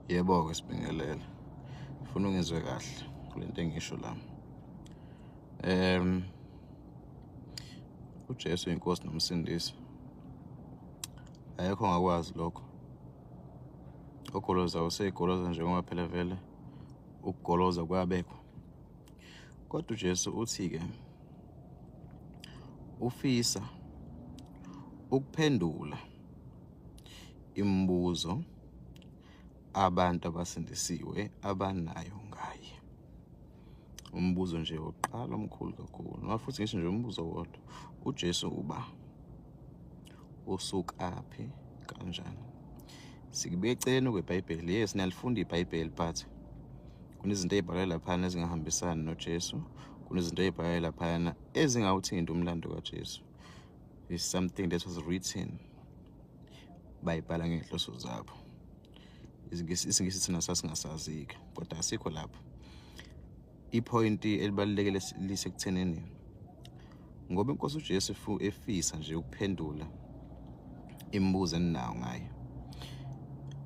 Yebo-ke Sibingelele, ngifuna ungizwe kahle kule nto engisho la. uJesu inkosi nomsindisi, ayekho ongakwazi lokho. Ogoloza useyigoloza njengoba phela vele ukugoloza kuyabekwa. Kodwa uJesu uthi-ke ufisa ukuphendula imibuzo abantu abasindisiwe abanayo ngaye. Umbuzo nje wokuqala omkhulu kakhulu, noma futhi ngisho nje umbuzo wodwa, uJesu uba usukaphi kanjani? Sikubeka eceleni kweBhayibheli, yes niyalifunda iBhayibheli, but kunezinto ey'bhalwe laphana ezingahambisani noJesu, kunezinto ey'bhalwe laphana ezingawuthinti umlando kaJesu. It's something that was written, bayibhala ngey'nhloso zabo. Isingisi thina sasingasazi-ke, kodwa asikho lapho. Iphoyinti elibalulekile lisekuthenini, ngoba inkosi uJesu efisa nje ukuphendula imibuzo eninayo ngaye.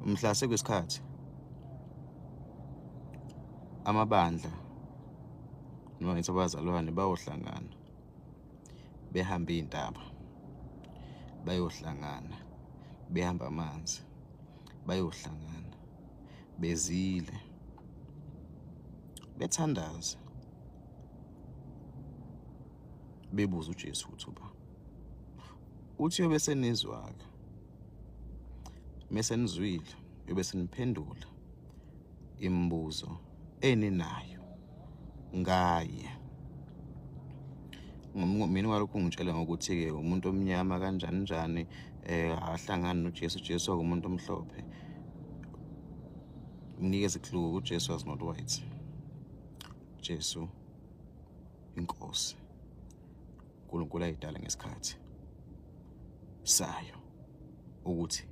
Mhla sekwesikhathi amabandla noma ngithi abazalwane bayohlangana, behamba iy'ntaba, bayohlangana, behamba amanzi, bayohlangana, bezile, bethandaza, bebuza uJesu ukuthi uthi yobe senizwa-ke, mese nizwile, yobe seniphendula imibuzo eninayo ngaye. Mina walokhu ungitshela ngokuthi-ke umuntu omnyama kanjani njani, ahlangani noJesu, uJesu umuntu omhlophe. Mnikeze i-clue, uJesu was not white. Jesu inkosi, uNkulunkulu ayidala ngesikhathi sayo ukuthi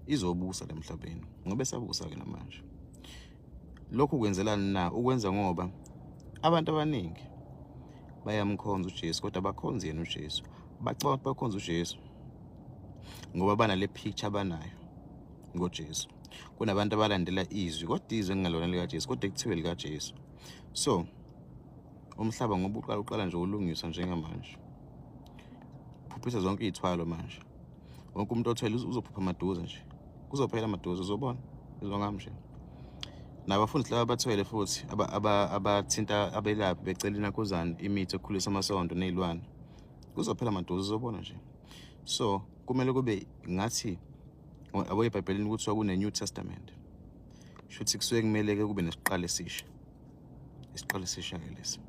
izobusa emhlabeni, ngoba esabusa-ke namanje. Lokhu kwenzelani na? Ukwenza ngoba abantu abaningi bayamkhonza uJesu, kodwa abakhonzi yena uJesu. Bacabanga ukuthi bakhonza uJesu ngoba banale picture abanayo ngoJesu. Kunabantu abalandela izwi, kodwa izwi engalona likaJesu, kodwa kuthiwe likaJesu. So umhlaba ngoba uqala nje ulungiswa njengamanje, phuphisa zonke iy'thwalo manje. Wonke umuntu othwele uzophupha amaduze nje, kuzophela amaduze, uzobona, izwa ngami nje. Nabafundi laba abathwele futhi abathinta abelaphi becela inakhuzana imithi ekhulisa amasondo ney'lwane, kuzophela amaduze, uzobona nje. So kumele kube ngathi abo eBhayibhelini kuthiwa kune-New Testament, shuthi kusuke kumele-ke kube nesiqalo esisha. Isiqalo esisha-ke lesi.